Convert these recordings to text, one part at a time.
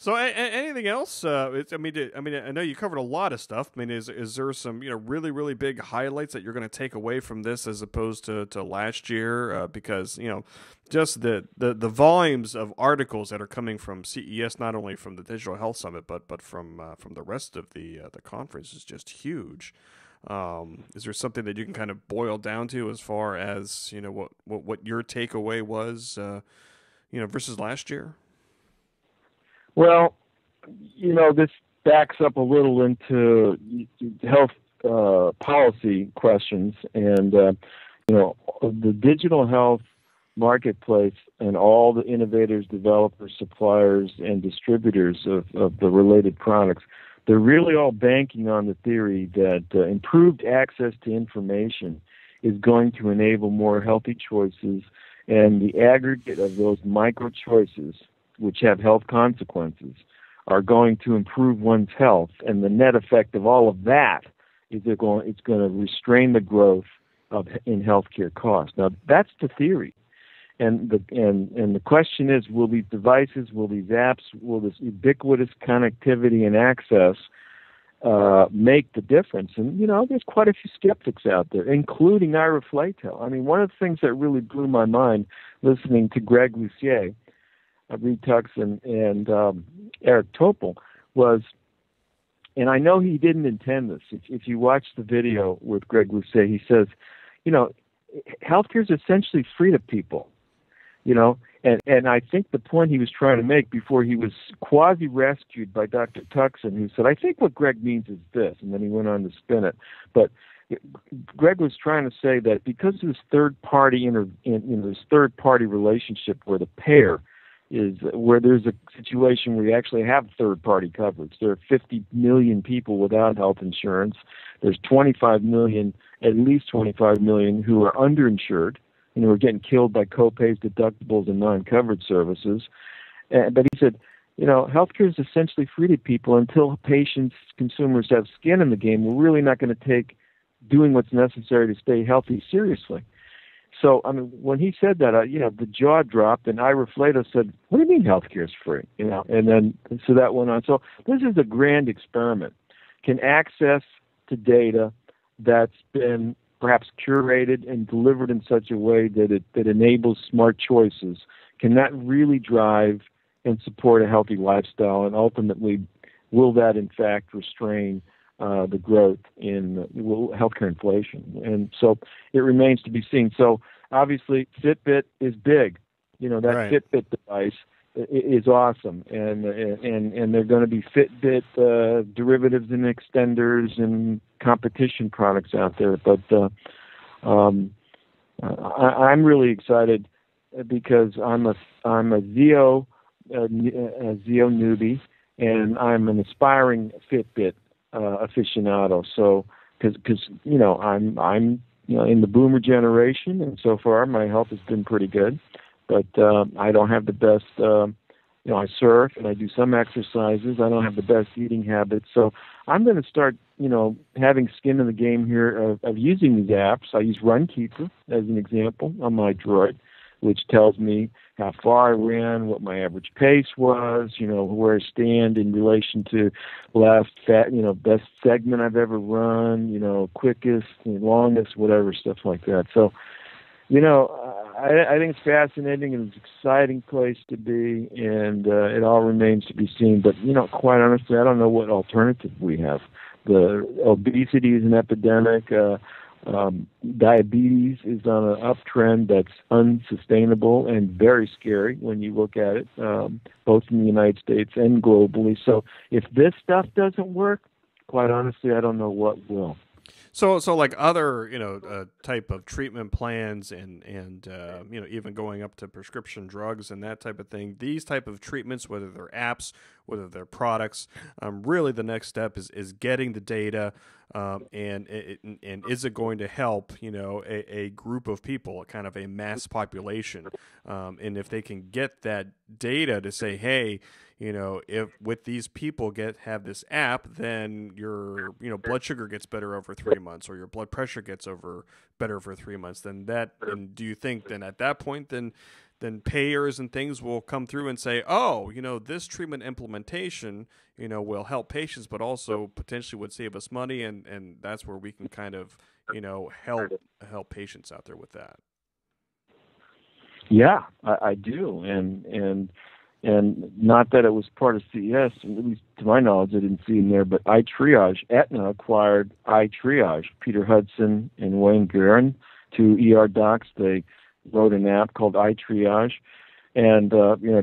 So, anything else? I know you covered a lot of stuff. I mean, is there some really really big highlights that you're going to take away from this as opposed to last year? Because just the volumes of articles that are coming from CES, not only from the Digital Health Summit, but from the rest of the conference is just huge. Is there something that you can kind of boil down to as far as what your takeaway was, versus last year? Well, this backs up a little into health policy questions, and the digital health marketplace and all the innovators, developers, suppliers, and distributors of the related products, they're really all banking on the theory that improved access to information is going to enable more healthy choices, and the aggregate of those micro choices, which have health consequences, are going to improve one's health. And the net effect of all of that is it's going to restrain the growth in healthcare costs. Now, that's the theory. And the question is, will these devices, will these apps, will this ubiquitous connectivity and access make the difference? And, there's quite a few skeptics out there, including Ira Flatow. I mean, one of the things that really blew my mind listening to Greg Lucier, Reed Tux, and Eric Topol was, and I know he didn't intend this. If you watch the video with Greg Lucier, he says, healthcare is essentially free to people, and I think the point he was trying to make before he was quasi-rescued by Dr. Tuxen, who said, I think what Greg means is this, and then he went on to spin it. But Greg was trying to say that because of this third-party this third-party relationship where the payer is where there's a situation where you actually have third-party coverage. There are 50 million people without health insurance. There's 25 million, at least 25 million, who are underinsured and who are getting killed by copays, deductibles, and non-covered services. But he said, healthcare is essentially free to people until patients, consumers have skin in the game. We're really not going to take doing what's necessary to stay healthy seriously. So, I mean, when he said that, the jaw dropped, and Ira Flatow said, what do you mean healthcare is free? And then, so that went on. So this is a grand experiment. Can access to data that's been perhaps curated and delivered in such a way that it enables smart choices, can that really drive and support a healthy lifestyle? And ultimately, will that, in fact, restrain the growth in healthcare inflation? And so it remains to be seen. So obviously Fitbit is big. That Right. Fitbit device is awesome, and they're going to be Fitbit derivatives and extenders and competition products out there. But I'm really excited because I'm a Zeo newbie, and I'm an aspiring Fitbit aficionado. So, because I'm in the boomer generation, and so far my health has been pretty good. But I don't have the best. I surf and I do some exercises. I don't have the best eating habits, so I'm going to start, having skin in the game here of using these apps. I use Runkeeper as an example on my Droid, which tells me how far I ran, what my average pace was, where I stand in relation to best segment I've ever run, quickest, longest, whatever, stuff like that. So, I think it's fascinating and it's an exciting place to be, and it all remains to be seen. But, quite honestly, I don't know what alternative we have. The obesity is an epidemic. Diabetes is on an uptrend that's unsustainable and very scary when you look at it, both in the United States and globally. So if this stuff doesn't work, quite honestly, I don't know what will. So like other, type of treatment plans and even going up to prescription drugs and that type of thing, these type of treatments, whether they're apps, whether they're products, really the next step is getting the data, and is it going to help, a group of people, kind of a mass population, and if they can get that data to say, hey, if with these people have this app, then your blood sugar gets better over 3 months, or your blood pressure gets better for 3 months. Then and do you think then at that point then then payers and things will come through and say, oh, this treatment implementation, will help patients, but also potentially would save us money, and that's where we can kind of, help patients out there with that. Yeah, I do, and not that it was part of CES, at least to my knowledge, I didn't see in there, but iTriage, Aetna acquired iTriage. Peter Hudson and Wayne Guerin, two ER docs, they wrote an app called iTriage, and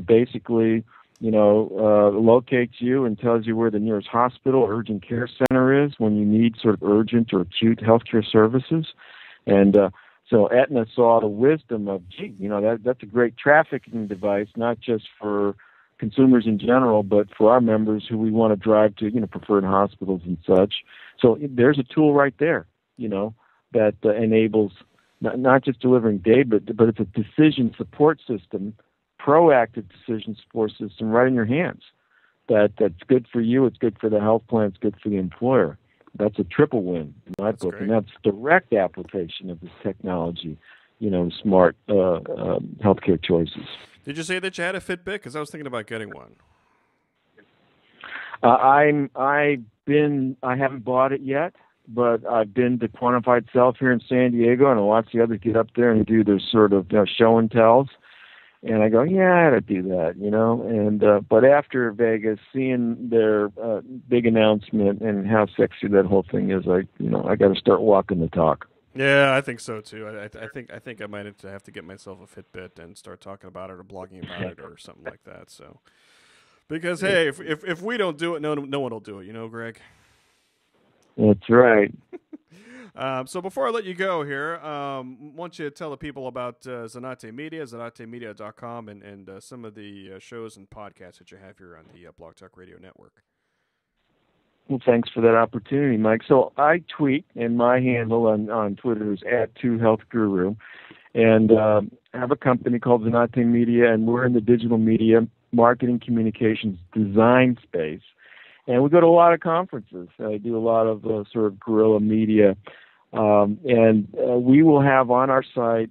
basically, locates you and tells you where the nearest hospital or urgent care center is when you need sort of urgent or acute healthcare services. And so Aetna saw the wisdom of, that's a great trafficking device, not just for consumers in general, but for our members who we want to drive to, preferred hospitals and such. So there's a tool right there, that enables not just delivering data, but it's a decision support system, proactive decision support system right in your hands. That's good for you, it's good for the health plan, it's good for the employer. That's a triple win in my book, great. and that's direct application of this technology, smart healthcare choices. Did you say that you had a Fitbit? Because I was thinking about getting one. I haven't bought it yet, but I've been to Quantified Self here in San Diego, and I watch the others get up there and do their sort of show and tells. And I go, yeah, I ought to do that, And but after Vegas, seeing their big announcement and how sexy that whole thing is, I got to start walking the talk. Yeah, I think so too. I think I might have to get myself a Fitbit and start talking about it or blogging about it or something like that. So, because hey, if we don't do it, no one will do it. Greg. That's right. So before I let you go here, I want you to tell the people about Zanate Media, zanatemedia.com, and some of the shows and podcasts that you have here on the Blog Talk Radio Network. Well, thanks for that opportunity, Mike. So I tweet, and my handle on Twitter is @2healthguru, and I have a company called Zanate Media, and we're in the digital media marketing communications design space. And we go to a lot of conferences. I do a lot of sort of guerrilla media. And we will have on our site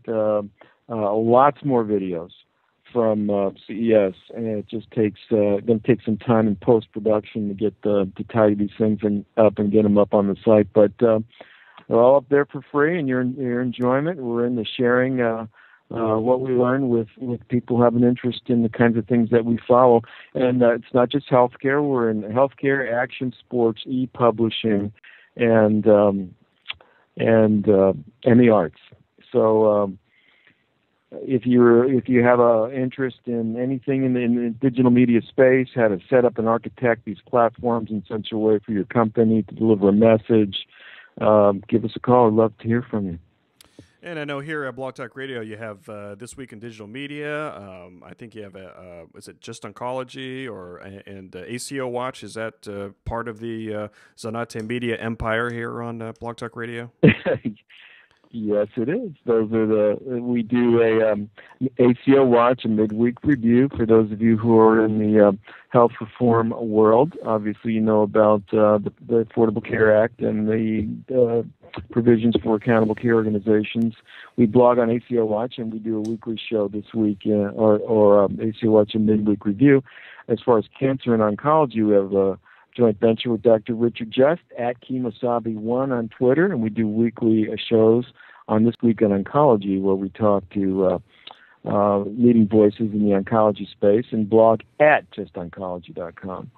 lots more videos from CES. And it just takes going to take some time in post-production to get to tidy these things up and get them up on the site. But they're all up there for free, and your enjoyment. We're in the sharing what we learn with people who have an interest in the kinds of things that we follow. And it's not just healthcare. We're in healthcare, action sports, e-publishing, and the arts. So if you have an interest in anything in the digital media space, how to set up and architect these platforms in such a way for your company to deliver a message, give us a call. I'd love to hear from you. And I know here at Blog Talk Radio, you have This Week in Digital Media. I think you have is it Just Oncology and ACO Watch? Is that part of the Zanate Media empire here on Blog Talk Radio? Yes, it is. Those are we do a ACO Watch, a midweek review for those of you who are in the health reform world. Obviously, you know about the Affordable Care Act and the provisions for accountable care organizations. We blog on ACO Watch, and we do a weekly show this week, or ACO Watch, a midweek review. As far as cancer and oncology, we have a joint venture with Dr. Richard Just at Kemosabe1 on Twitter, and we do weekly shows on This Week in Oncology, where we talk to leading voices in the oncology space, and blog at justoncology.com.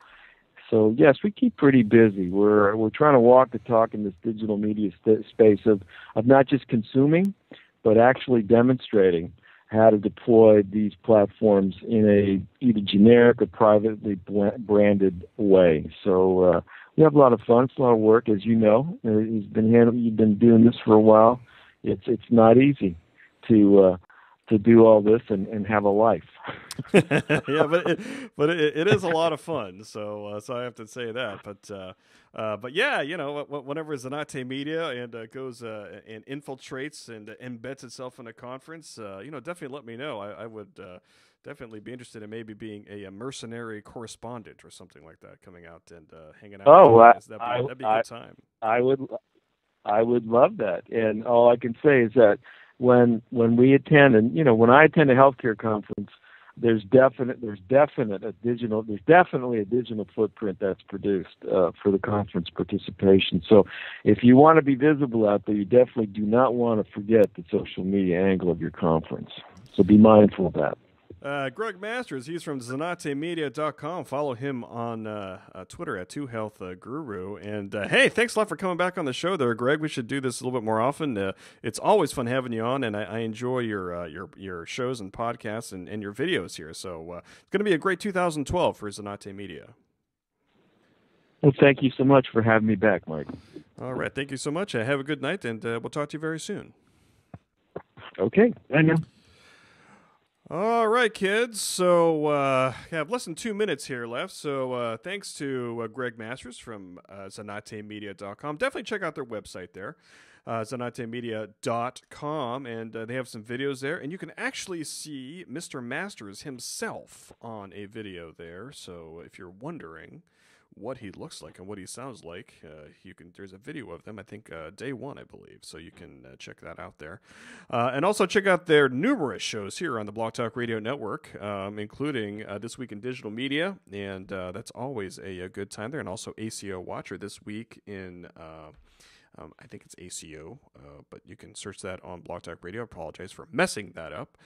So yes, we keep pretty busy. We're trying to walk the talk in this digital media space of not just consuming, but actually demonstrating how to deploy these platforms in a either generic or privately branded way. So we have a lot of fun. It's a lot of work, as you know. You've been doing this for a while. It's not easy to do all this and have a life. Yeah, but it is a lot of fun. So I have to say that. But yeah, whenever Zanate Media and goes and infiltrates and embeds itself in a conference, definitely let me know. I would definitely be interested in maybe being a mercenary correspondent or something like that, coming out and hanging out. Oh, that'd be a good time. I would love that. And all I can say is that when we attend, and when I attend a healthcare conference, there's definitely a digital footprint that's produced for the conference participation. So if you want to be visible out there, you definitely do not want to forget the social media angle of your conference. So be mindful of that. Greg Masters, he's from ZanateMedia.com. Follow him on Twitter at 2HealthGuru. And hey, thanks a lot for coming back on the show there, Greg. We should do this a little bit more often. It's always fun having you on, and I enjoy your shows and podcasts and your videos here. So it's going to be a great 2012 for Zanate Media. Well, thank you so much for having me back, Mike. All right. Thank you so much. Have a good night, and we'll talk to you very soon. Okay. I know. All right, kids. So I have less than 2 minutes here left. So thanks to Greg Masters from ZanateMedia.com. Definitely check out their website there, ZanateMedia.com. And they have some videos there. And you can actually see Mr. Masters himself on a video there. So if you're wondering what he looks like and what he sounds like, there's a video of them, I think day one, I believe, so you can check that out there, and also check out their numerous shows here on the Blog Talk Radio Network, including This Week in Digital Media, and that's always a good time there, and also ACO Watcher this week in I think it's ACO, but you can search that on Blog Talk Radio. I apologize for messing that up.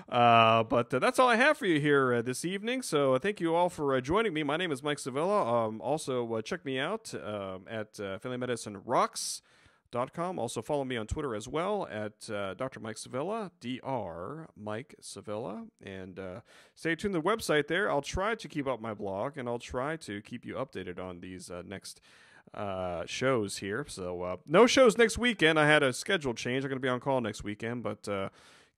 But that's all I have for you here this evening. So thank you all for joining me. My name is Mike Sevilla. Also, check me out at FamilyMedicineRocks.com. Also, follow me on Twitter as well at Dr. Mike Sevilla, Dr. Mike Sevilla. And stay tuned to the website there. I'll try to keep up my blog, and I'll try to keep you updated on these next shows here. So no shows next weekend. I had a schedule change. I'm going to be on call next weekend, but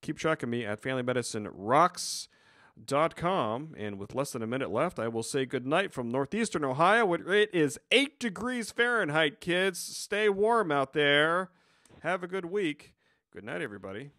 keep track of me at FamilyMedicineRocks.com. And with less than a minute left, I will say goodnight from northeastern Ohio. It is 8 degrees Fahrenheit, kids. Stay warm out there. Have a good week. Good night, everybody.